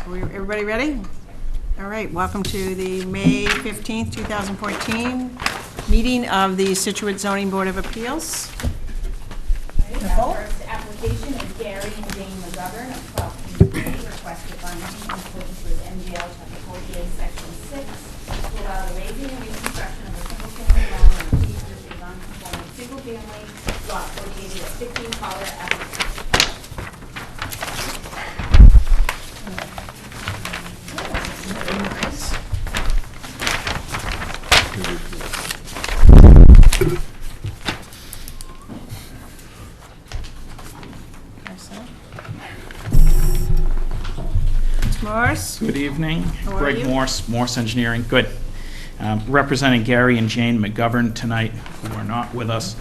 Everybody ready? All right, welcome to the May 15th, 2014 meeting of the Scituate Zoning Board of Appeals. Our first application is Gary and Jane McGovern of 12 King Street, requested finding in accordance with MGL Chapter 48, Section 6, to allow the raising and reconstruction of a single-family dwelling on a pre-existing non-conforming single-family lot located at 15 Collier Avenue. Morse. Good evening. How are Greg you? Morse Engineering. Good. Representing Gary and Jane McGovern tonight, who are not with us,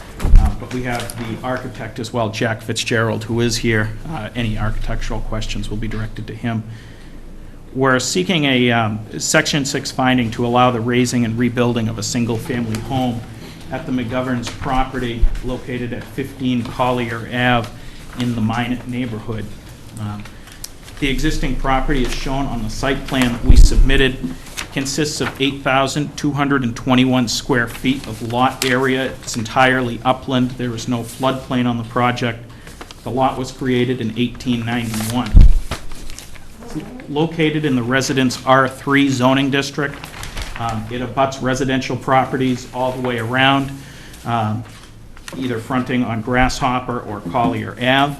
but we have the architect as well, Jack Fitzgerald, who is here. Any architectural questions will be directed to him. We're seeking a Section 6 finding to allow the raising and rebuilding of a single-family home at the McGovern's property located at 15 Collier Ave in the Minot neighborhood. The existing property is shown on the site plan that we submitted. Consists of 8,221 square feet of lot area. It's entirely upland. There is no floodplain on the project. The lot was created in 1891. It's located in the Residence R3 zoning district. It abuts residential properties all the way around, either fronting on Grasshopper or Collier Ave.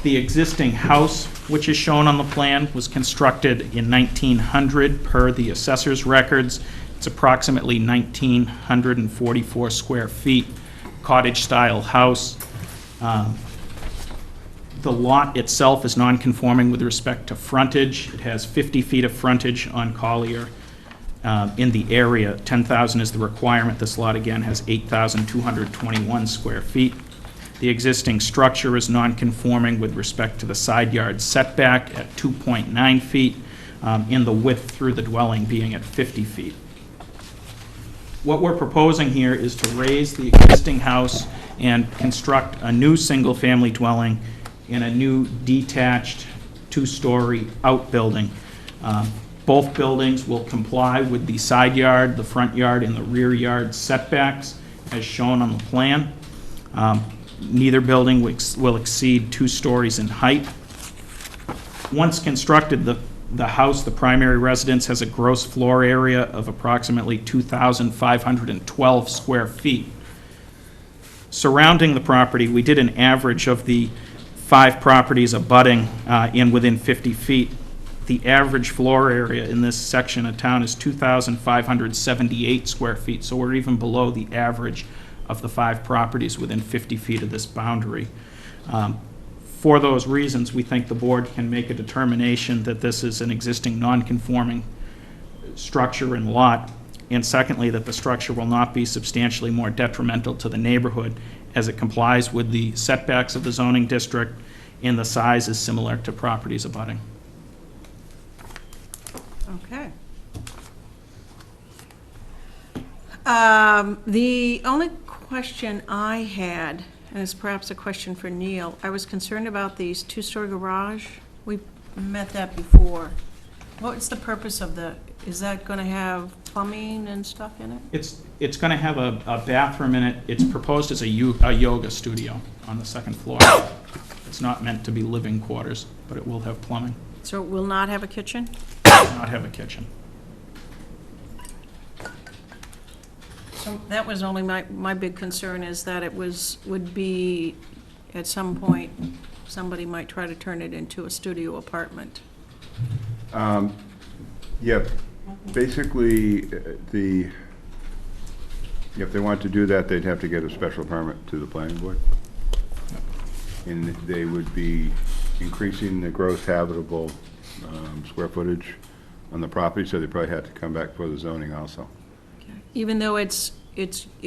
The existing house, which is shown on the plan, was constructed in 1900 per the assessor's records. It's approximately 1,944 square feet, cottage-style house. The lot itself is non-conforming with respect to frontage. It has 50 feet of frontage on Collier. In the area, 10,000 is the requirement. This lot, again, has 8,221 square feet. The existing structure is non-conforming with respect to the side yard setback at 2.9 feet, and the width through the dwelling being at 50 feet. What we're proposing here is to raise the existing house and construct a new single-family dwelling in a new detached two-story outbuilding. Both buildings will comply with the side yard, the front yard, and the rear yard setbacks as shown on the plan. Neither building will exceed 2 stories in height. Once constructed, the house, the primary residence, has a gross floor area of approximately 2,512 square feet. Surrounding the property, we did an average of the 5 properties abutting in within 50 feet. The average floor area in this section of town is 2,578 square feet, so we're even below the average of the 5 properties within 50 feet of this boundary. For those reasons, we think the board can make a determination that this is an existing non-conforming structure and lot, and secondly, that the structure will not be substantially more detrimental to the neighborhood as it complies with the setbacks of the zoning district, and the size is similar to properties abutting. Okay. The only question I had, and it's perhaps a question for Neil, I was concerned about these 2-story garage. We met that before. What's the purpose of is that going to have plumbing and stuff in it? It's going to have a bathroom in it. It's proposed as a yoga studio on the 2nd floor. It's not meant to be living quarters, but it will have plumbing. So it will not have a kitchen? It will not have a kitchen. So that was only my big concern, is that it would be, at some point, somebody might try to turn it into a studio apartment. Yeah, basically, if they want to do that, they'd have to get a special permit to the planning board. And they would be increasing the gross habitable square footage on the property, so they probably had to come back for the zoning also. Even though it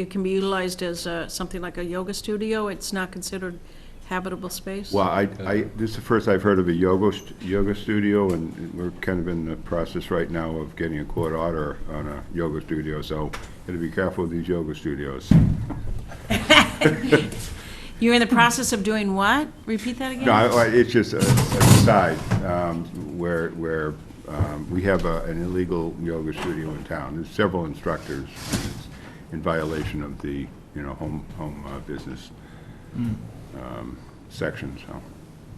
can be utilized as something like a yoga studio, it's not considered habitable space? Well, this is the first I've heard of a yoga studio, and we're kind of in the process right now of getting a court order on a yoga studio, so you got to be careful with these yoga studios. You're in the process of doing what? Repeat that again? No, it's just a side, where we have an illegal yoga studio in town. There's several instructors, and it's in violation of the, home business section, so.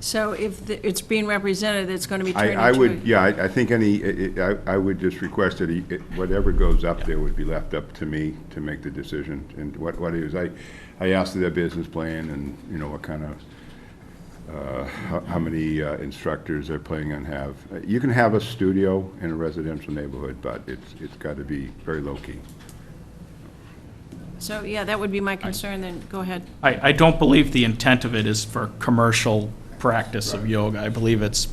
So if it's being represented, it's going to be turned into... I would, yeah, I think I would just request that whatever goes up there would be left up to me to make the decision. And what it is, I asked their business plan and, what kind of, how many instructors they're planning on have. You can have a studio in a residential neighborhood, but it's got to be very low-key. So, yeah, that would be my concern, then go ahead. I don't believe the intent of it is for commercial practice of yoga. I believe she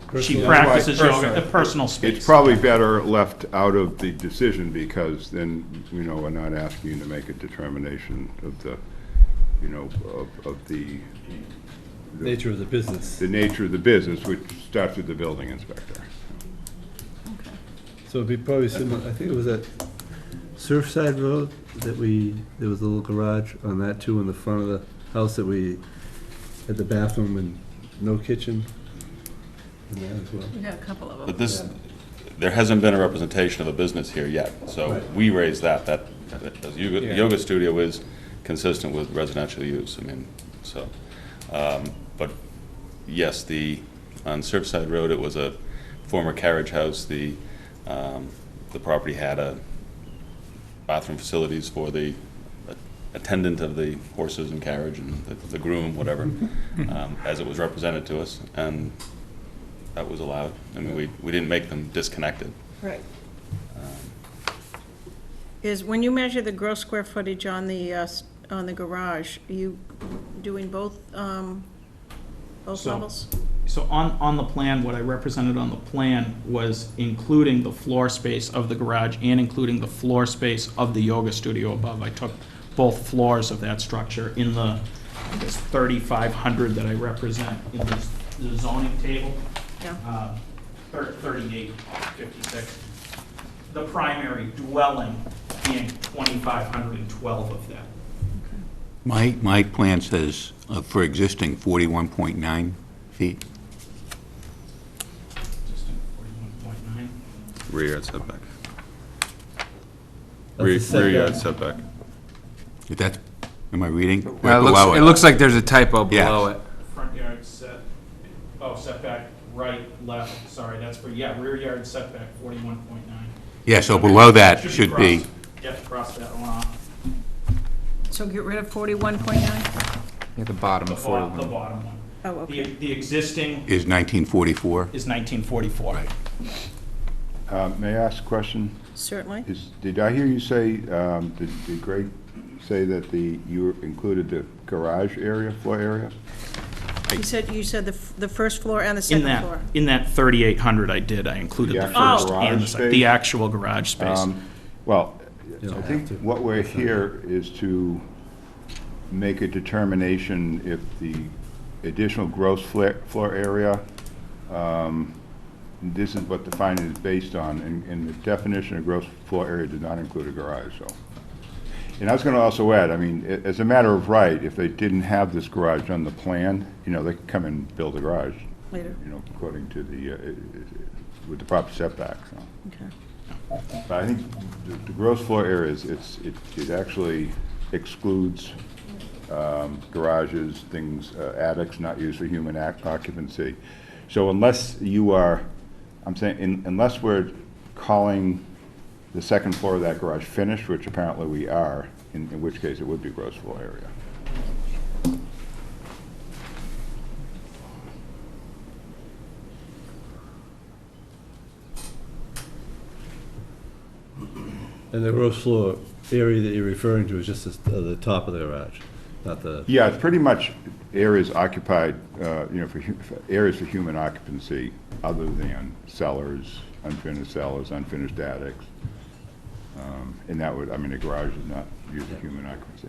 Personal. practices yoga, Personal. a personal space. It's probably better left out of the decision, because then, we're not asking you to make a determination of the, of the Nature of the business. the nature of the business, which starts with the building inspector. So it'd be probably similar, I think it was at Surfside Road that there was a little garage on that too, in the front of the house, that we had the bathroom and no kitchen in that as well. We got a couple of them. But there hasn't been a representation of a business here yet, so Right. we raised that the yoga studio is consistent with residential use, so. But yes, on Surfside Road, it was a former carriage house. The property had bathroom facilities for the attendant of the horses and carriage and the groom, whatever, as it was represented to us, and that was allowed. We didn't make them disconnected. Right. Is, when you measure the gross square footage on the garage, are you doing both So- levels? So on the plan, what I represented on the plan was including the floor space of the garage and including the floor space of the yoga studio above. I took both floors of that structure in this 3,500 that I represent in the zoning table. Yeah. 3856. The primary dwelling being 2,512 of that. My plan says for existing 41.9 feet. Existing 41.9. Rear yard setback. That's the setback. Rear yard setback. Is that, am I reading? It Below looks like there's a typo Yeah. below it. Front yard setback, right, left, sorry, that's for, rear yard setback, 41.9. Yeah, so below that should be, crossed. Yep, cross that one off. So get rid of 41.9? Yeah, the bottom The of bottom 41. one. Oh, okay. The existing is 1944. is 1944. May I ask a question? Certainly. Did I hear you say, did Greg say that you included the garage area, floor area? You said the first floor and the second floor. In that 3,800 I did, I included The the actual first and garage the second, space? the actual garage space. Well, You I don't think have to. what we're here is to make a determination if the additional gross floor area, this is what the finding is based on, and the definition of gross floor area did not include a garage, so. And I was gonna also add, as a matter of right, if they didn't have this garage on the plan, they could come and build a garage, Later. according to with the proper setbacks, so. Okay. But I think the gross floor areas, it actually excludes garages, things, attics not used for human occupancy. So unless you are, I'm saying, unless we're calling the second floor of that garage finished, which apparently we are, in which case it would be gross floor area. And the gross floor area that you're referring to is just the top of the garage, not the, Yeah, it's pretty much areas occupied, for areas for human occupancy, other than cellars, unfinished attics. And that would, a garage is not used for human occupancy.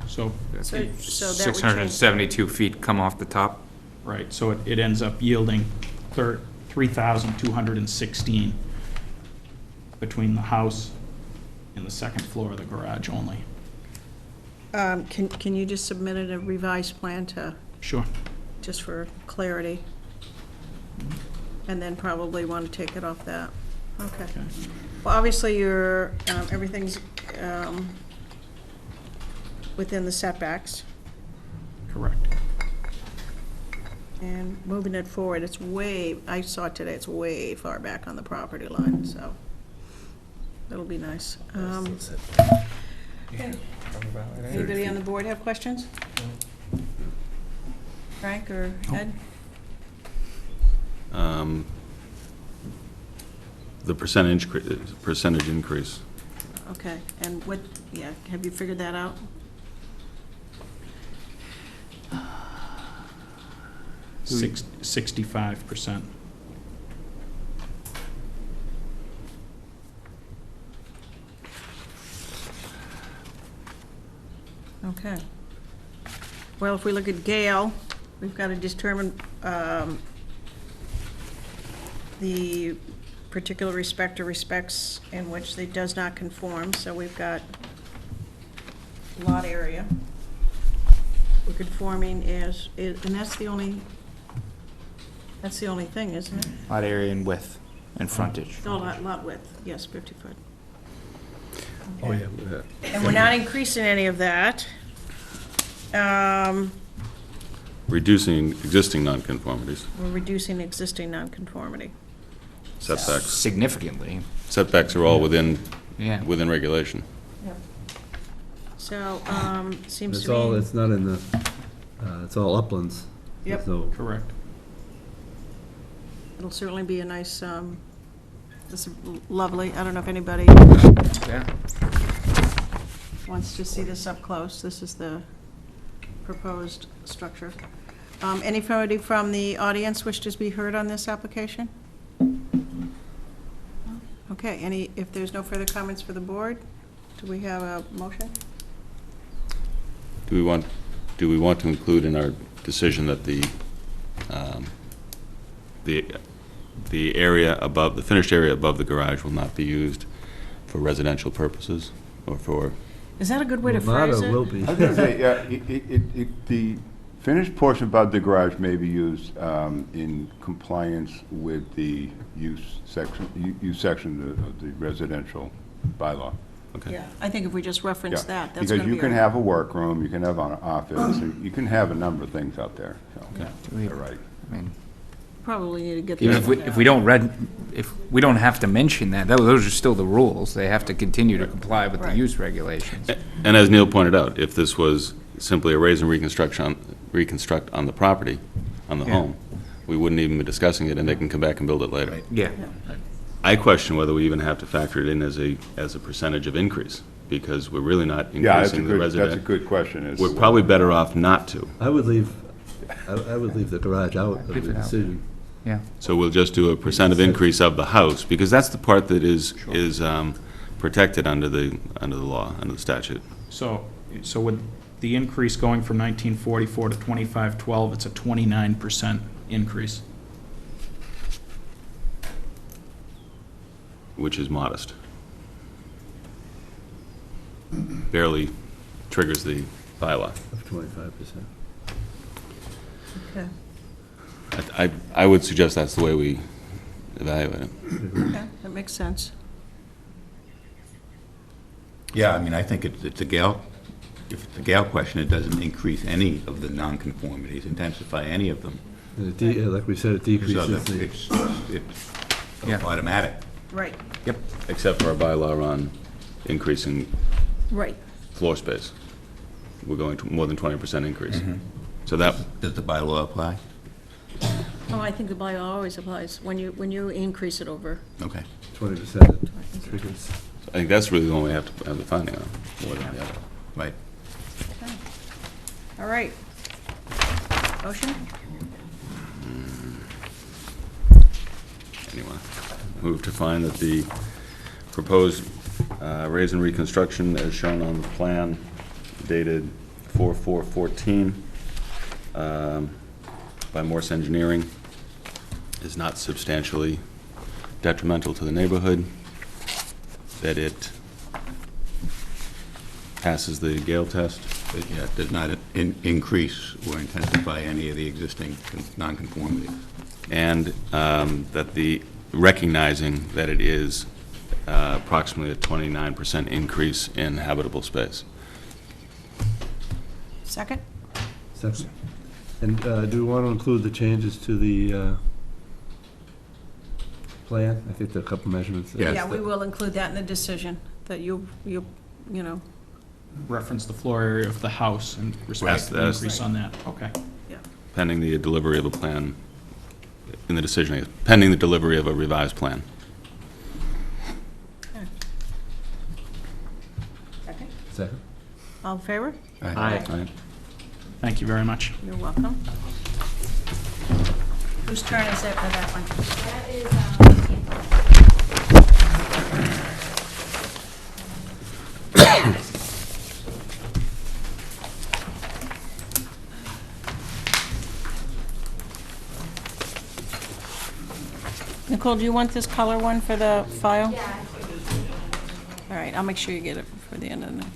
So, So that would change. 672 feet come off the top. right, so it ends up yielding 3,216 between the house and the second floor of the garage only. Can you just submit a revised plan to, Sure. just for clarity? And then probably want to take it off that. Okay. Well, obviously, everything's within the setbacks. Correct. And moving it forward, I saw it today, it's way far back on the property line, so that'll be nice. Anybody on the board have questions? Frank or Ed? The percentage increase. Okay, and have you figured that out? Six- 65%. Okay. Well, if we look at Gale, we've got to determine the particular respect or respects in which they does not conform, so we've got lot area. We're conforming and that's the only thing, isn't it? Lot area and width and frontage. Oh, lot width, yes, 50 foot. Oh, yeah. And we're not increasing any of that. Reducing existing nonconformities, We're reducing existing nonconformity. setbacks. Significantly, Setbacks are all within yeah. regulation. So, seems It's to all, me, it's not in the, it's all uplands. Yep. There's no, Correct. it'll certainly be a nice, this is lovely. I don't know if anybody Yeah. wants to see this up close. This is the proposed structure. Anybody from the audience wish to be heard on this application? Okay, if there's no further comments for the board, do we have a motion? Do we want to include in our decision that the area above, the finished area above the garage will not be used for residential purposes or for, Is that a good way to Not phrase or it? will be. I was gonna say, yeah, the finished portion above the garage may be used in compliance with the use section of the residential bylaw. okay? Yeah, I think if we just reference Yeah, that, that's gonna because be. you can our- have a workroom, you can have an office, you can have a number of things out there, so, you're right. I mean, Probably need to get even that. if we don't if we don't have to mention that, those are still the rules. They have to continue to comply with the Right. use regulations. And as Neil pointed out, if this was simply a raise and reconstruct on the property, on the Yeah. home, we wouldn't even be discussing it, and they can come back and build it later. Yeah. I question whether we even have to factor it in as a percentage of increase, because we're really not Yeah, increasing the that's a resident. good question. is- We're probably better off not to. I would leave the garage out of Leave the it out. decision. Yeah. So we'll just do a percent of increase of the house, because that's the part that is protected under the law, under the statute. So with the increase going from 1944 to 2512, it's a 29% increase. Which is modest. Barely triggers the bylaw. Of 25%. Okay, I would suggest that's the way we evaluate it. okay, that makes sense. Yeah, I mean, I think it's a Gale, if it's a Gale question, it doesn't increase any of the nonconformities, intensify any of them. And like we said, it So decreases that the, it's Yeah. automatic. Right, Yep. Except for our bylaw on increasing right. floor space. We're going to more than 20% increase. So that, Does the bylaw apply? Oh, I think the bylaw always applies when you increase it over. Okay. 20% triggers. I think that's really the one we have to have the finding on, more than the other. Right. Okay. All right. Motion? Anyway, move to find that the proposed raise and reconstruction as shown on the plan dated 4/4/14 by Morse Engineering is not substantially detrimental to the neighborhood, that it passes the Gale test, It does not increase or intensify any of the existing nonconformities. And that recognizing that it is approximately a 29% increase in habitable space. Second? Second. And do we want to include the changes to the plan? I think there are a couple measurements. there. Yes. Yeah, we will include that in the decision, that you know, Reference the floor area of the house and respect the That's- increase on that. Okay. yeah. Pending the delivery of a plan, in the decision, pending the delivery of a revised plan. Second? Second. All in favor? Aye. Right? Thank you very much. You're welcome. Whose turn is it for that one? That is, Nicole, do you want this color one for the file? yeah, All right, I'll make sure you get it before the end of the night.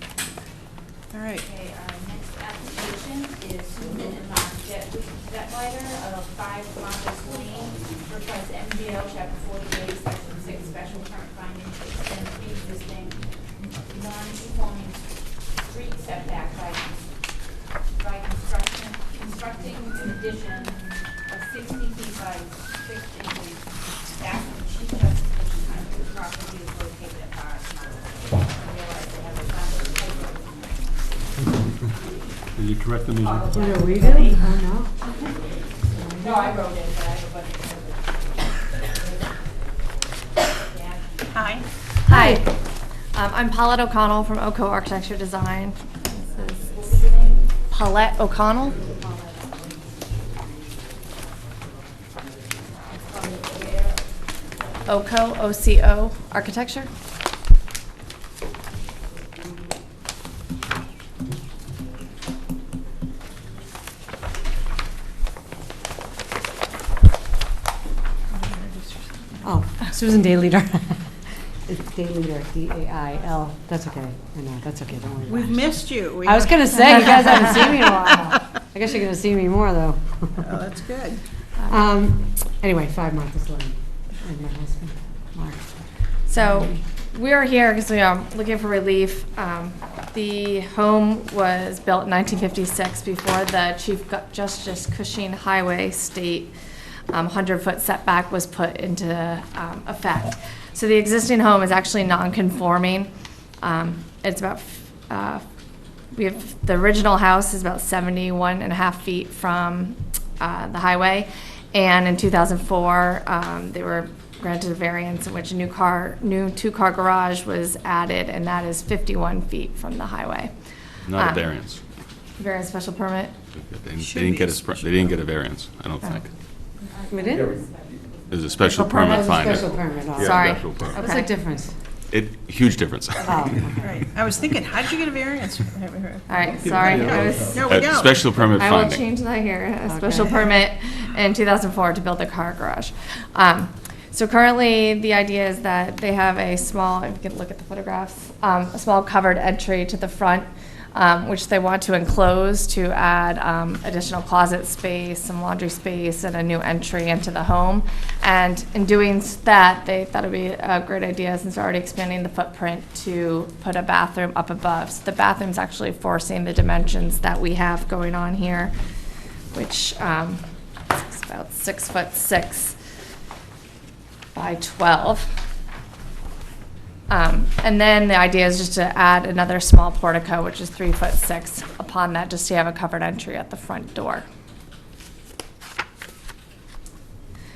All right. okay, our next application is Susan and Mark Jetlighter of 5 Marcus Lane, request MGL chapter 48, section 6, special permit finding to extend pre-existing non-conforming street setback by constructing an addition of 60 feet by 6 inches back from the Chief Justice Kitchen. The property is located at Forest Mountain. I realize they have a Did you correct the meeting? No, we do? Oh, No, I wrote it, but I have a bunch of. Yeah. Hi. Hi, I'm Paulette O'Connell from Oco Architecture Design. This is Paulette O'Connell. Oco, O-C-O, Architecture. Oh, Susan Day Leader. It's Day Leader, D-A-I-L. That's okay. I know, that's okay, don't worry about We've it. missed you. I was gonna say, you guys haven't seen me in a while. I guess you're gonna see me more, though. Oh, that's good. Anyway, 5 Marcus Lane, and my husband, Mark. So we are here because we are looking for relief. The home was built in 1956 before the Chief Justice Cushing Highway State 100-foot setback was put into effect. So the existing home is actually non-conforming. It's about, the original house is about 71 and a half feet from the highway. And in 2004, they were granted a variance in which a new two-car garage was added, and that is 51 feet from the highway. Not a variance. Variance special permit. They didn't get a variance, I don't think. We did? There's a special That permit was a finding. special permit. Oh. Yeah, Sorry. special permit. What's the difference? Huge difference. Oh, okay. Right. I was thinking, how did you get a variance? All right, sorry. I was. No, we don't. Special permit I will finding. change that here, a special permit in 2004 to build a car garage. So currently, the idea is that they have a small, if you can look at the photographs, a small covered entry to the front, which they want to enclose to add additional closet space, some laundry space, and a new entry into the home. And in doing that, they thought it'd be a great idea, since they're already expanding the footprint, to put a bathroom up above. So the bathroom's actually forcing the dimensions that we have going on here, which is about 6'6" by 12. And then the idea is just to add another small portico, which is 3'6" upon that, just to have a covered entry at the front door.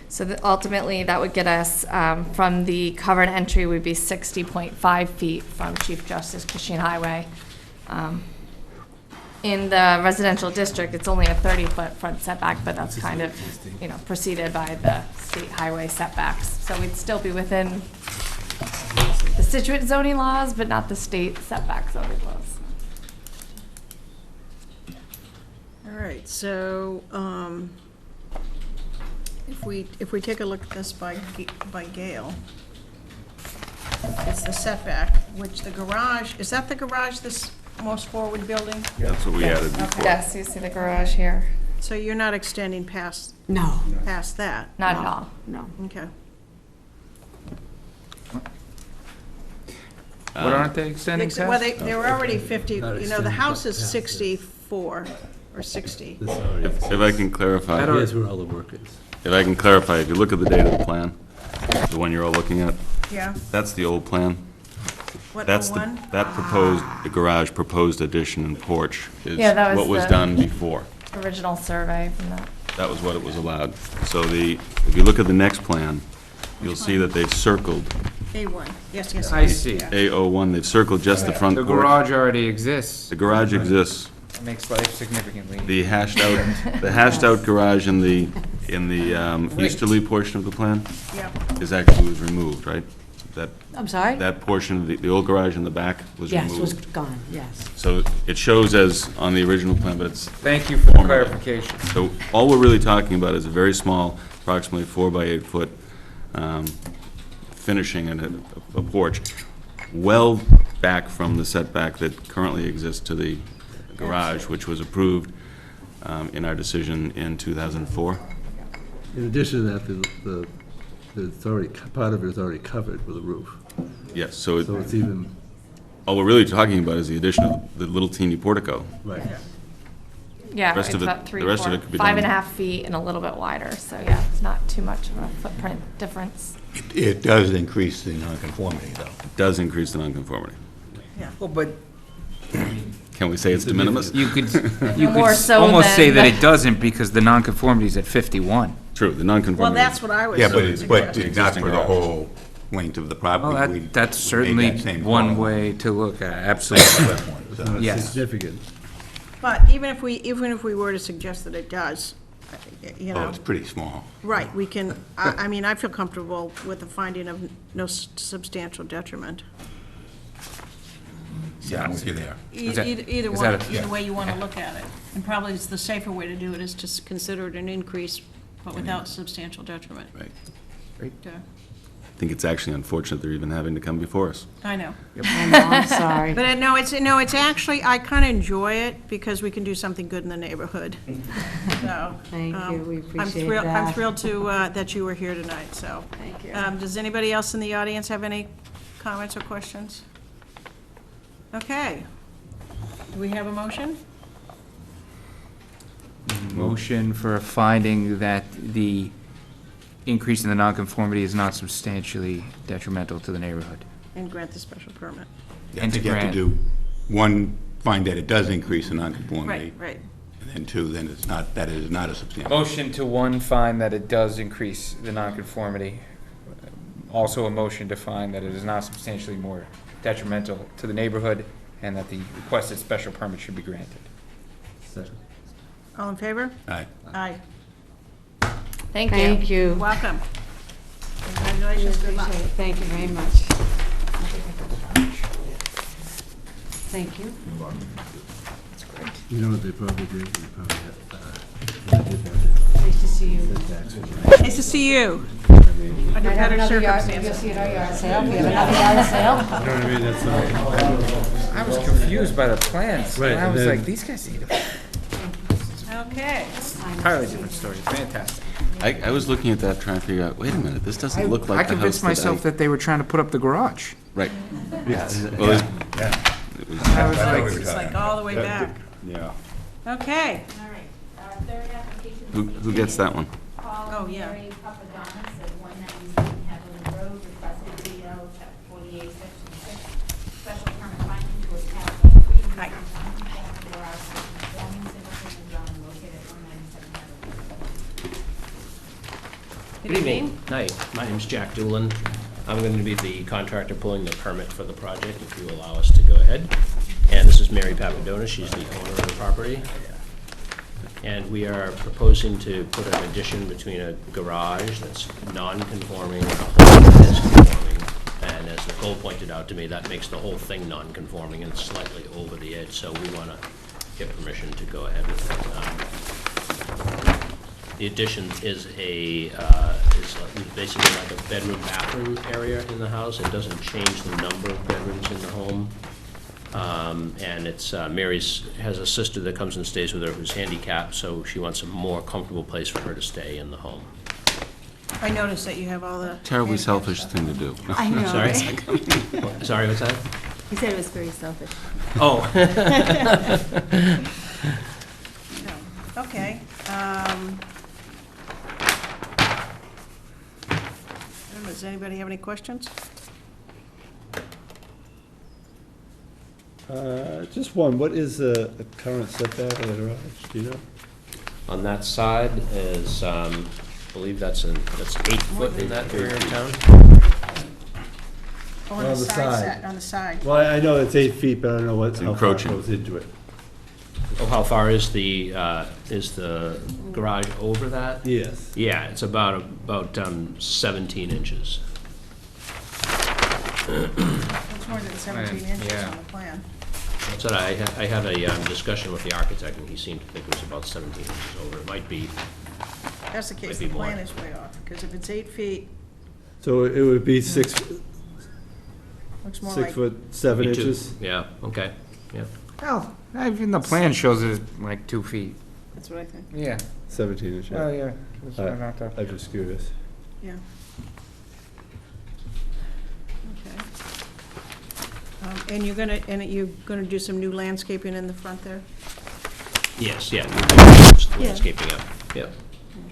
So that ultimately, that would get us, from the covered entry would be 60.5 feet from Chief Justice Cushing Highway. In the residential district, it's only a 30-foot front setback, but that's kind of, preceded by the state highway setbacks. So we'd still be within the Scituate zoning laws, but not the state setback zoning laws. All right, so, if we take a look at this by Gale, it's the setback, which the garage, is that the garage, this most forward building? That's what we added before. Yes, you see the garage here. So you're not extending past No, that? Not at all. no. Okay. What aren't they extending Well, past? they were already 50, Not you know, the extending house is past this. 64 or 60. This already, If I can clarify, here's where all the work is. if you look at the date of the plan, the one you're all looking at, Yeah? that's the old plan. What, That's one? that proposed, the garage proposed addition and porch is Yeah, that was what was the- done before. Original survey from that. That was what it was allowed. So if you look at the next plan, you'll see that they've circled A1, yes, yes. I see. Yeah. A01, they've circled just the front The porch. garage already exists. The garage exists. That makes life significantly. The hashed out garage in the easterly portion of the plan Yeah. is actually was removed, right? I'm sorry? That portion, the old garage in the back was Yes, was removed. gone, yes. So it shows as on the original plan, but it's, Thank you for the clarification. so all we're really talking about is a very small, approximately 4 by 8 foot finishing and a porch, well back from the setback that currently exists to the garage, which was approved in our decision in 2004. In addition to that, it's already, part of it is already covered with a roof. Yes, so So it's even, all we're really talking about is the addition of the little teeny portico. right. Yeah, Rest it's of it- about the rest of it could be done. 5.5 feet and a little bit wider, so yeah, it's not too much of a footprint difference. It does increase the nonconformity, though. It does increase the nonconformity. Well, but Can we say it's de minimis? you could more so almost say than- that it doesn't because the nonconformity is at 51. True, the Well, nonconformity. that's what I was Yeah, but it's, suggesting. not for the whole length of the property. Well, We that's made certainly that same one call. way to look at it, absolutely. It's not Yes. significant. But even if we were to suggest that it does, you Oh, know, it's pretty small. right, we can, I mean, I feel comfortable with the finding of no substantial detriment. Yeah, I'm with you there. Is that- Either is one, that a- either way you want to look at it. And probably it's the safer way to do it is to consider it an increase, but without substantial detriment. Right. Yeah, I think it's actually unfortunate they're even having to come before us. I know. I know, I'm sorry. But no, it's actually, I kind of enjoy it because we can do something good in the neighborhood. So. Thank you, we I'm appreciate thrilled, I'm that. thrilled to, that you were here tonight, so. Thank you. Does anybody else in the audience have any comments or questions? Okay. Do we have a motion? Motion for a finding that the increase in the nonconformity is not substantially detrimental to the neighborhood. And grant the special permit. I And think to you have to grant- do, one, find that it does increase the nonconformity. Right. And then two, then it's not, that it is not a substantial. Motion to one, find that it does increase the nonconformity. Also a motion to find that it is not substantially more detrimental to the neighborhood and that the requested special permit should be granted. Second. All in favor? Aye. Aye. Thank you. Thank you. Welcome. We Congratulations, good luck. appreciate it. Thank you very much. Thank you. You know what they probably did? They probably had, they did have it. Nice to see you. Nice to see you. Under Might have better another yard, maybe you'll circumstances. see it at our yard sale. We have another yard sale. You know what I mean? That's, I was confused by the plans. Right, And I and was then- like, these guys need a Okay. entirely different story. Fantastic. I was looking at that, trying to figure out, wait a minute, this doesn't look I like the house convinced myself that that they were trying to put up the garage. Right. Yeah. Well, it I was like, It's like all the way back. Yeah. Okay. All right, third application. Who gets that one? Paul Oh, and yeah. Mary Papadonis at 197 Haviland Road, requested DL chapter 48, section 6, special permit finding to attach a Hi. non-conforming garage to conforming single-family dwelling located at 197 Haviland Road. Good evening. Night, my name's Jack Doolin. I'm going to be the contractor pulling the permit for the project, if you allow us to go ahead. And this is Mary Papadonis, she's the owner of the property. And we are proposing to put an addition between a garage that's non-conforming and a home that is conforming. And as Nicole pointed out to me, that makes the whole thing non-conforming and slightly over the edge, so we want to get permission to go ahead with it. The addition is basically like a bedroom, bathroom area in the house. It doesn't change the number of bedrooms in the home. And it's, Mary's has a sister that comes and stays with her who's handicapped, so she wants a more comfortable place for her to stay in the home. I noticed that you have all the. Terribly handicap selfish stuff. thing to do. I know, Sorry? right? Sorry, what's that? He said it was very selfish. Oh. No. Okay. Does anybody have any questions? Just one, what is the current setback of the garage, do you know? On that side is, I believe that's 8 foot in that area of town. Oh, On the side. On the side. Well, I know it's 8 feet, but I don't know how far it encroaching. goes into it. Oh, how far is the garage over that? Yes. Yeah, it's about 17 inches. It's more than 17 inches Yeah. on the plan. That's what I had a discussion with the architect, and he seemed to think it was about 17 inches over. It might be, If that's the case, Might the be more. plan is way off, because if it's 8 feet, So it would be 6 looks more like. foot 7 maybe 2. inches? Yeah, okay, yeah. Well, even the plan shows it like 2 feet. That's what I think, Yeah. 17 inches. Oh, yeah. That's All right. not that- I'm just curious. yeah. Okay. And you're gonna do some new landscaping in the front there? Yes, yeah. Yeah. Landscaping up, yeah.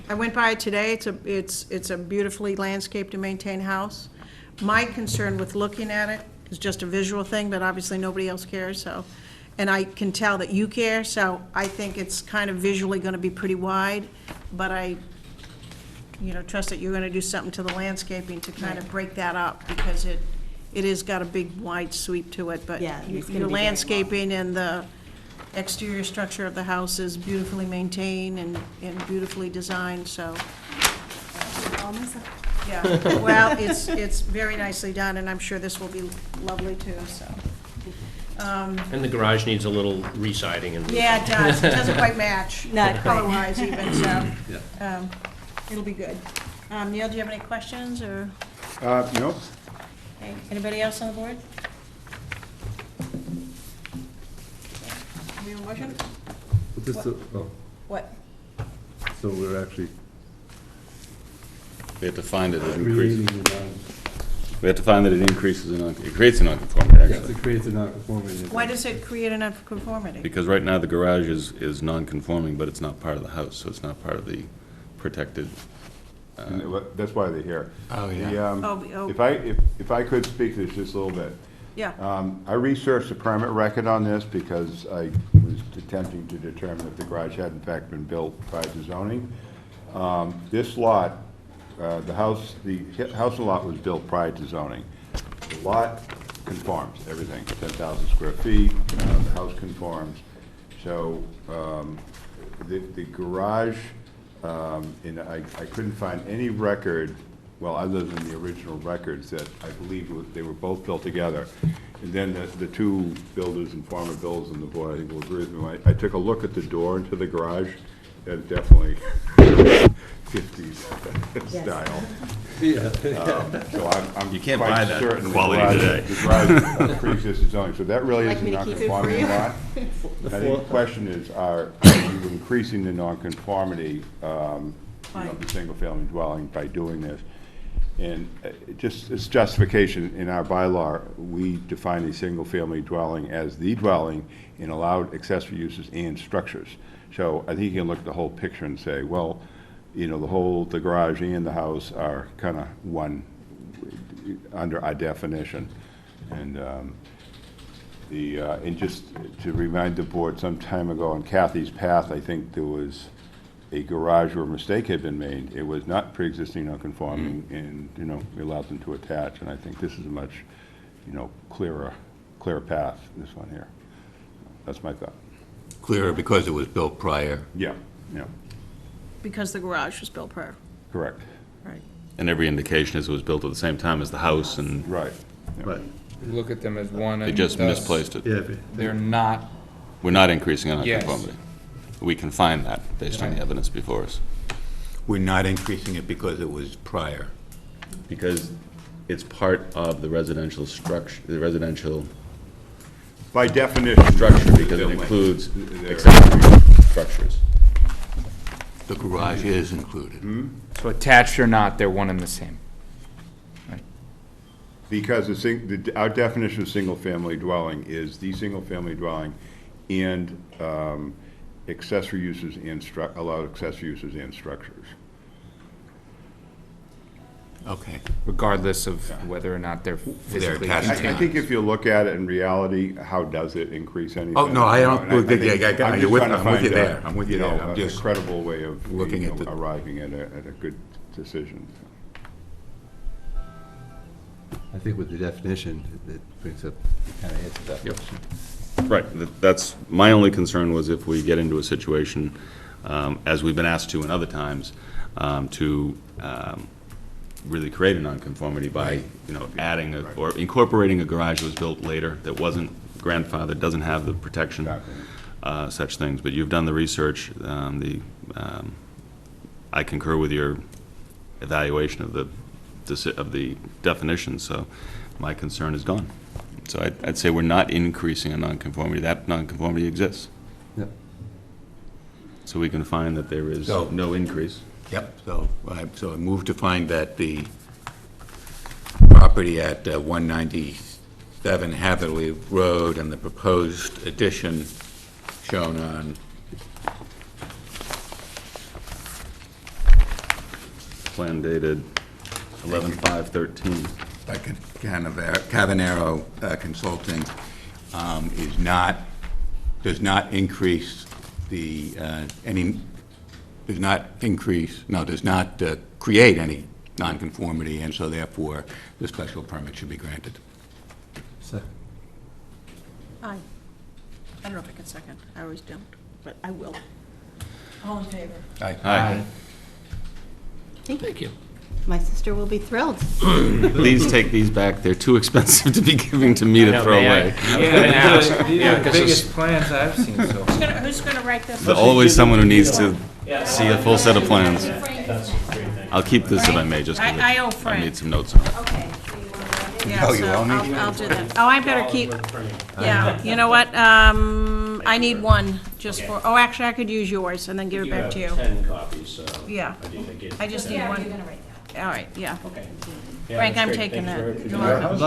I went by it today, it's a beautifully landscaped and maintained house. My concern with looking at it is just a visual thing, but obviously nobody else cares, so. And I can tell that you care, so I think it's kind of visually gonna be pretty wide, but I, trust that you're gonna do something to the landscaping to kind of break that up, because it is got a big wide sweep to it, but Yeah, it's gonna your be very landscaping and the exterior structure of the house is beautifully maintained and beautifully designed, so. Yeah, well, it's very nicely done, and I'm sure this will be lovely too, so. And the garage needs a little re-siding and. Yeah, it does, it doesn't quite match. Not quite. Color-wise even, so, it'll be good. Neil, do you have any questions, or, Nope. okay, anybody else on the board? We have a motion? What? So we're actually We have to find that it Creating increases, the non- we have to find that it increases, it creates a nonconformity, Yes, actually. it creates a non-conformity. Why does it create a nonconformity? Because right now, the garage is non-conforming, but it's not part of the house, so it's not part of the protected. That's why they're here. Oh, yeah. Oh. If I could speak to this just a little bit. Yeah, I researched the permit record on this because I was attempting to determine if the garage had in fact been built prior to zoning. This lot, the house and lot was built prior to zoning. The lot conforms, everything, 10,000 square feet, the house conforms. So the garage, and I couldn't find any record, well, other than the original records, that I believe they were both built together. And then the two builders and former builders on the board, I think, will agree with me. I took a look at the door into the garage, that's definitely 50s style. Yeah. So I'm You can't quite buy that certain quality today. The garage pre-existing zoning, so that really is Like a me to keep it for non-conforming you? lot. I think the question is, are you increasing the non-conformity, the single-family dwelling by doing this? And just as justification, in our bylaw, we define a single-family dwelling as the dwelling in allowed accessory uses and structures. So I think you can look at the whole picture and say, well, the garage and the house are kind of one under our definition. And and just to remind the board, some time ago on Kathy's Path, I think there was a garage where a mistake had been made. It was not pre-existing non-conforming, and, we allowed them to attach, and I think this is a much, clearer path, this one here. That's my thought. Clearer because it was built prior. Yeah, because the garage was built prior, correct. right? And every indication is it was built at the same time as the house, and Right. Yeah. Right, Look at them as one they and just thus misplaced it. yeah. They're not, We're not increasing our Yes. nonconformity. We can find that based on the evidence before us. We're not increasing it because it was prior. Because it's part of the residential structure, the residential By definition. structure because it they're includes they're- accessory structures. The garage is included. So attached or not, they're one and the same. Because our definition of single-family dwelling is the single-family dwelling and accessory uses and allowed accessory uses and structures. Okay. Regardless of whether or not they're physically attached. I contained. think if you look at it in reality, how does it increase anything? Oh, no, I don't- You know, and yeah, think- I'm just with- trying to I'm with you find there. I'm with you there. I'm a just credible way of looking at the- arriving at a good decision. I think with the definition, it brings up, kind of hits that question. Right, that's, my only concern was if we get into a situation, as we've been asked to in other times, to really create a nonconformity by, adding or incorporating a garage that was built later that wasn't grandfathered, doesn't have the protection, such things. But you've done the research, I concur with your evaluation of the definition, so my concern is gone. So I'd say we're not increasing a nonconformity. That nonconformity exists. Yep. So we can find that there is So- no increase. Yep, so I move to find that the property at 197 Hatherley Road and the proposed addition shown on Plan dated 11/5/13. by Cavanero Consulting does not increase create any nonconformity, and so therefore the special permit should be granted. Second. Aye. I don't know if I can second. I always don't, but I will. All in favor? Aye. Thank you. My sister will be thrilled. Please take these back. They're too expensive to be giving to me to throw away. Yeah, the biggest plans I've seen so far. Who's gonna write this? There's always someone who needs to see a full set of plans. I'll keep this if I may, just because I owe I Frank. made some notes on it. Okay, so you want to write it? Yeah, Oh, you so owe me? I'll do that. Oh, I better keep, yeah, you know what, I need one, just for, oh, actually, I could use yours and then give it back to you. 10 copies, so. Yeah, I just need Yeah, one. you're gonna write that. All right, yeah. Okay. Frank, I'm taking that. You're welcome.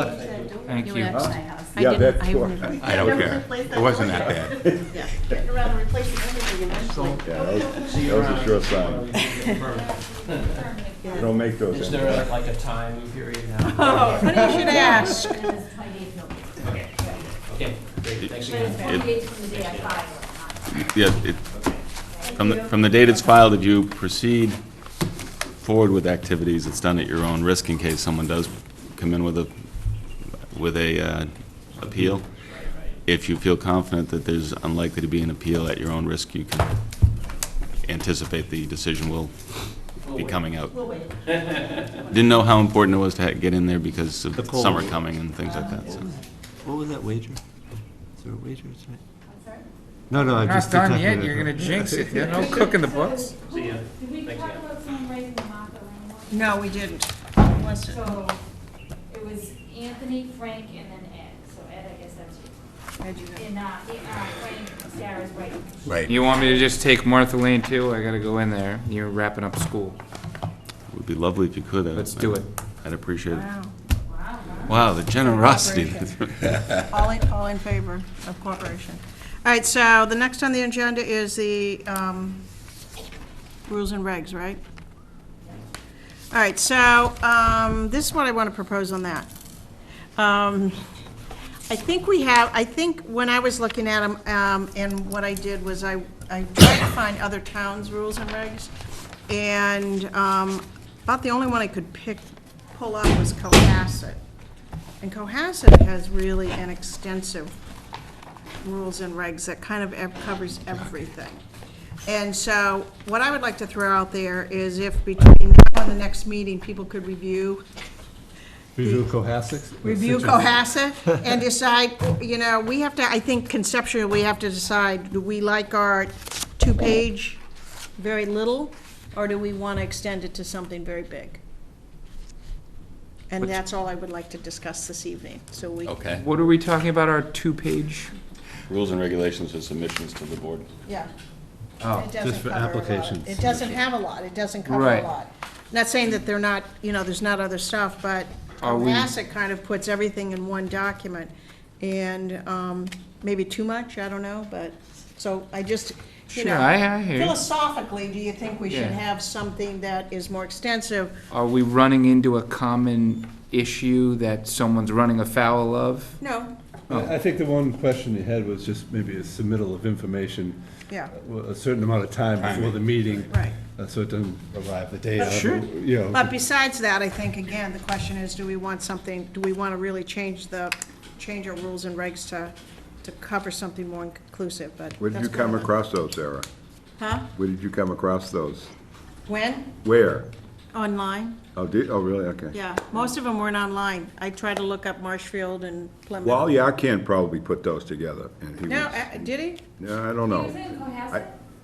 Thank You you. next. I Yeah, didn't, that's I what- wouldn't. I don't care. It wasn't that bad. Getting around and replacing everything eventually. Yeah, that was a sure sign. They don't make those Is anymore. there like a time period now? Oh, funny you should ask. And it's 28 notice. Okay, okay, great, thanks But it's again. 28 from the day I filed. Yeah, from the date it's filed, did you proceed forward with activities that's done at your own risk in case someone does come in with a appeal? If you feel confident that there's unlikely to be an appeal at your own risk, you can anticipate the decision will be coming out. Didn't know how important it was to get in there because of Nicole. summer coming and things like that, so. What was that wager? Is there a wager tonight? I'm sorry? No, I'm Not just. done yet, you're gonna jinx it. There's no cook in the books. See ya. Did we Thanks talk again. about someone raising the Martha Lane one? No, we didn't. Listen. So it was Anthony, Frank, and then Ed. So Ed, I guess that's you. How'd you know? And Frank, Sarah's right. Right. You want me to just take Martha Lane too? I gotta go in there. You're wrapping up school. It would be lovely if you could. Let's do it. I'd appreciate it. Wow. Wow, the generosity. All in favor of cooperation. All right, so the next on the agenda is the rules and regs, right? All right, so this is what I want to propose on that. I think when I was looking at them, and what I did was I tried to find other towns' rules and regs, and about the only one I could pull up was Cohasset. And Cohasset has really an extensive rules and regs that kind of covers everything. And so what I would like to throw out there is if between now and the next meeting, people could review Cohasset? Cohasset and decide, we have to, I think conceptually, we have to decide, do we like our two-page very little, or do we want to extend it to something very big? And that's all I would like to discuss this evening, so we. Okay. What are we talking about, our two-page? Rules and regulations for submissions to the board. Yeah. Oh, It doesn't just for cover a lot. applications. It doesn't have a lot, it doesn't cover a Right. lot. Not saying that they're not, there's not other stuff, but Are we- Bassett kind of puts everything in one document, and maybe too much, I don't know, but, so I just, Sure, I hear you. philosophically, do you think we should Yeah. have something that is more extensive? Are we running into a common issue that someone's running afoul of? No, I think the one question you had was just maybe a submittal of information yeah, a certain amount of time before the meeting. right. So it doesn't arrive the day of. Sure. You know. But besides that, I think, again, the question is, do we want to really change our rules and regs to cover something more inclusive, but. Where did you that's come going on. across those, Sarah? Huh? Where did you come across those? When? Where? Online? Oh, really? Okay. Yeah, most of them weren't online. I tried to look up Marshfield and Plymouth. Wally Arcan probably put those together, and he No, was, did he? no, I don't know. No,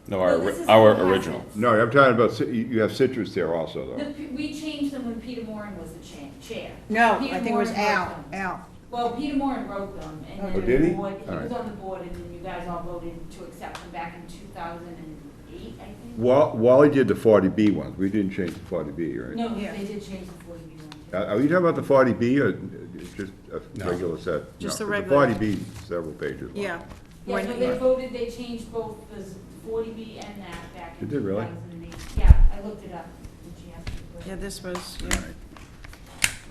No, this is our Cohasset. original. No, I'm talking about, you have citrus there also, though. We changed them when Peter Moran was the chair. No, Peter I think it was Moran Al, wrote them. Al. Well, Peter Moran wrote them, and Oh, then did the he? board, he All was right. on the board, and then you guys all voted to accept them back in 2008, I think. Wally did the 40B ones. We didn't change the 40B, right? No, Yeah. they did change the 40B one too. Are you talking about the 40B or just a regular set? Just No, the regular. 40B, several pages long. Yeah. Yeah, When- so they voted, they changed both the 40B and that back in Did they really? 2008. Yeah, I looked it up, and she asked me for it. Yeah, this was, All yeah. right.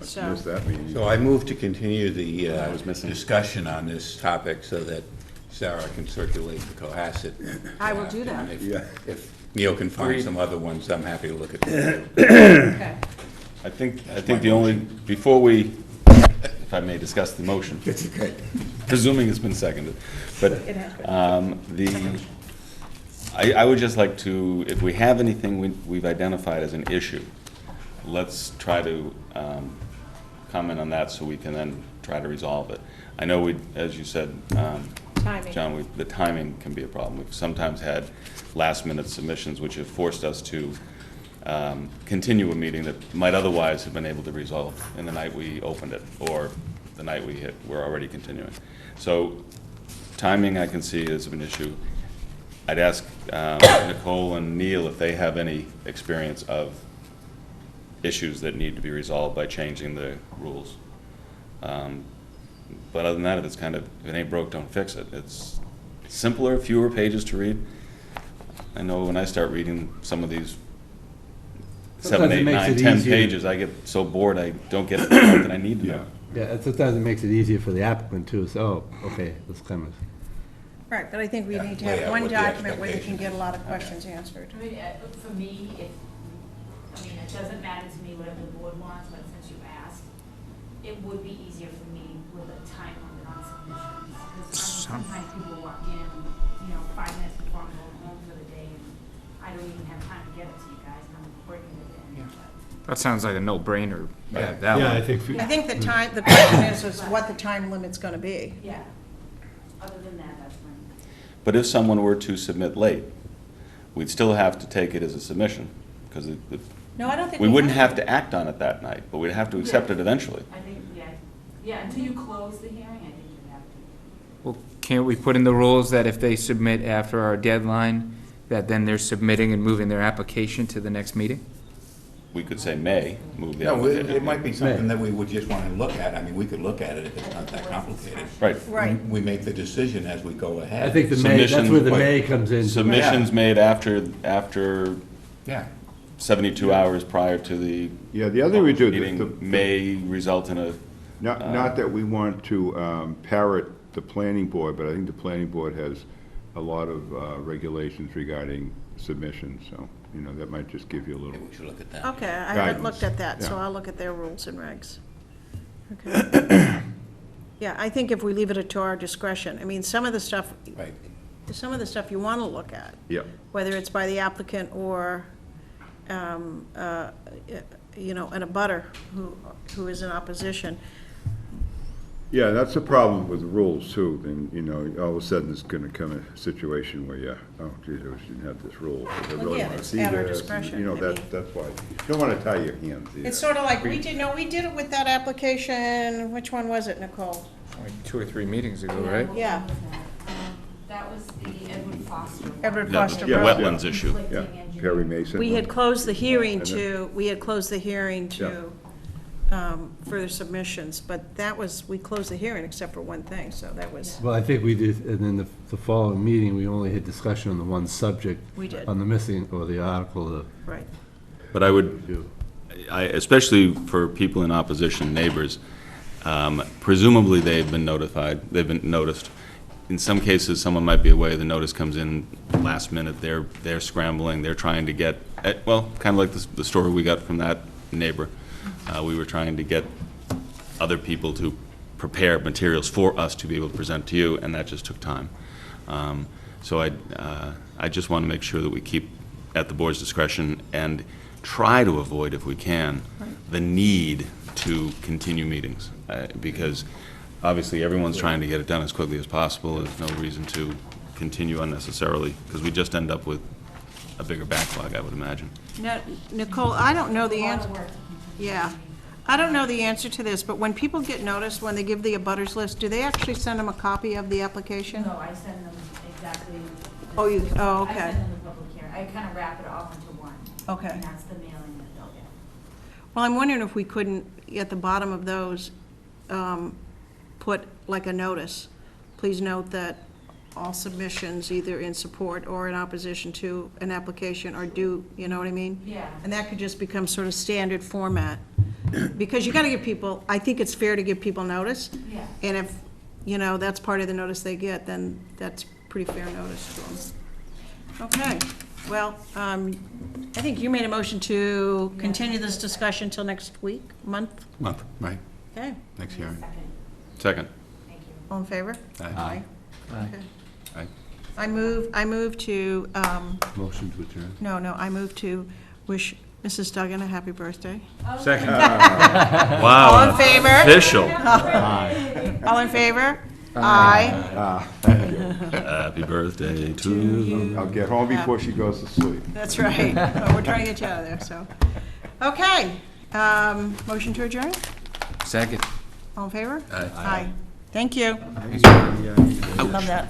So- I missed that meeting. So I move to continue the was missing. discussion on this topic so that Sarah can circulate the Cohasset. I will do that. And if- Yeah. If Neil can find some other ones, I'm happy to look at them. Okay. I think the only, before we, if I may discuss the motion. It's okay. Presuming it's been seconded, but, It has been. I would just like to, if we have anything we've identified as an issue, let's try to, comment on that so we can then try to resolve it. I know as you said, Timing. John, the timing can be a problem. We've sometimes had last-minute submissions which have forced us to continue a meeting that might otherwise have been able to resolve in the night we opened it, or the night we're already continuing. So timing, I can see is an issue. I'd ask Nicole and Neil if they have any experience of issues that need to be resolved by changing the rules. But other than that, if it ain't broke, don't fix it. It's simpler, fewer pages to read. I know when I start reading some of these 7, Sometimes it 8, makes 9, it 10 easier. pages, I get so bored I don't get the part that I need to know. Yeah, sometimes it makes it easier for the applicant too, so, okay, let's kind of. Right, but I think we Yeah, need to lay have out one what the document where they can expectations get a lot of questions answered. I mean, for me, it doesn't matter to me whatever the board wants, but since you asked, it would be easier for me with a time limit on submissions. Because sometimes people walk in, 5 minutes before I'm going home for the day, and I don't even have time to get it to you guys, and I'm working it in. That sounds like a no-brainer. Yeah, Right. that Yeah, I one. think. I think the question is what the time limit's gonna be. Yeah, other than that, that's fine. But if someone were to submit late, we'd still have to take it as a submission, because No, I don't think we wouldn't have to act on it that night, but we'd have to accept it eventually. I think, yeah, until you close the hearing, I think you have to. Well, can't we put in the rules that if they submit after our deadline, that then they're submitting and moving their application to the next meeting? We could say may, move the No, application. it might be something that we would just want to look at. I mean, we could look at it if it's not that complicated. Right. Right. We make the decision as we go ahead. I think the May, that's where the Submissions- May comes in. Submissions made after Yeah. 72 hours prior to the Yeah, the other thing we do, meeting may result in a, not that we want to parrot the planning board, but I think the planning board has a lot of regulations regarding submissions, so, that might just give you a little. Maybe we should look at that. Okay, I haven't Guidance, looked at that, so yeah. I'll look at their rules and regs. Okay. Yeah, I think if we leave it to our discretion, I mean, some of the stuff you want to look at, Yeah, whether it's by the applicant or, an abutter who is in opposition. Yeah, that's the problem with the rules too, and, you know, all of a sudden it's gonna come a situation where, yeah, oh geez, I wish we didn't have this rule. But I Well, really yeah, wanna it's see at our this, and, discretion. You know, I mean- that's why, you don't wanna tie your hands either. It's sort of like, we did it with that application, which one was it, Nicole? Like 2 or 3 meetings ago, right? Yeah. That was the Edward Foster. Edward Yeah, Foster yeah, Road. wetlands issue. Yeah, Perry Mason. We had closed the hearing And then- to, further submissions, but that was, we closed the hearing except for one thing, so that was, Well, I think we did, and then the following meeting, we only had discussion on the one subject. We did. On the missing, or the article, the right. But I would, do. especially for people in opposition, neighbors, presumably they've been notified, they've been noticed. In some cases, someone might be away, the notice comes in last minute, they're scrambling, they're trying to get, well, kind of like the story we got from that neighbor. We were trying to get other people to prepare materials for us to be able to present to you, and that just took time. So I just want to make sure that we keep at the board's discretion and try to avoid, if we can, the need to continue meetings, because obviously everyone's trying to get it done as quickly as possible. There's no reason to continue unnecessarily, because we just end up with a bigger backlog, I would imagine. Now, Nicole, I don't know the answer. Yeah. I don't know the answer to this, but when people get noticed, when they give the abutters list, do they actually send them a copy of the application? No, I send them exactly. Oh, you, oh, I okay. send them the public hearing. I kind of wrap it all into one. Okay. And that's the mailing that they'll get. Well, I'm wondering if we couldn't, at the bottom of those, put like a notice. Please note that all submissions, either in support or in opposition to an application, are due, you know what I mean? Yeah. And that could just become sort of standard format. Because you gotta give people, I think it's fair to give people notice. Yeah. And if, you know, that's part of the notice they get, then that's pretty fair notice to them. Okay, well, I think you made a motion to continue this discussion till next week, month? Month, right, Okay, next hearing. Second, Second. thank you. all in favor? Aye. Okay. Aye. I move to, Motion to adjourn. I move to wish Mrs. Duggan a happy birthday. Second. All Wow. in favor? Official. All in favor? Aye. Happy birthday to you. I'll get home before she goes to sleep. That's right. We're trying to get you out of there, so. Okay, motion to adjourn? Second. All in favor? Aye. Aye. Thank you. Ouch. Love that.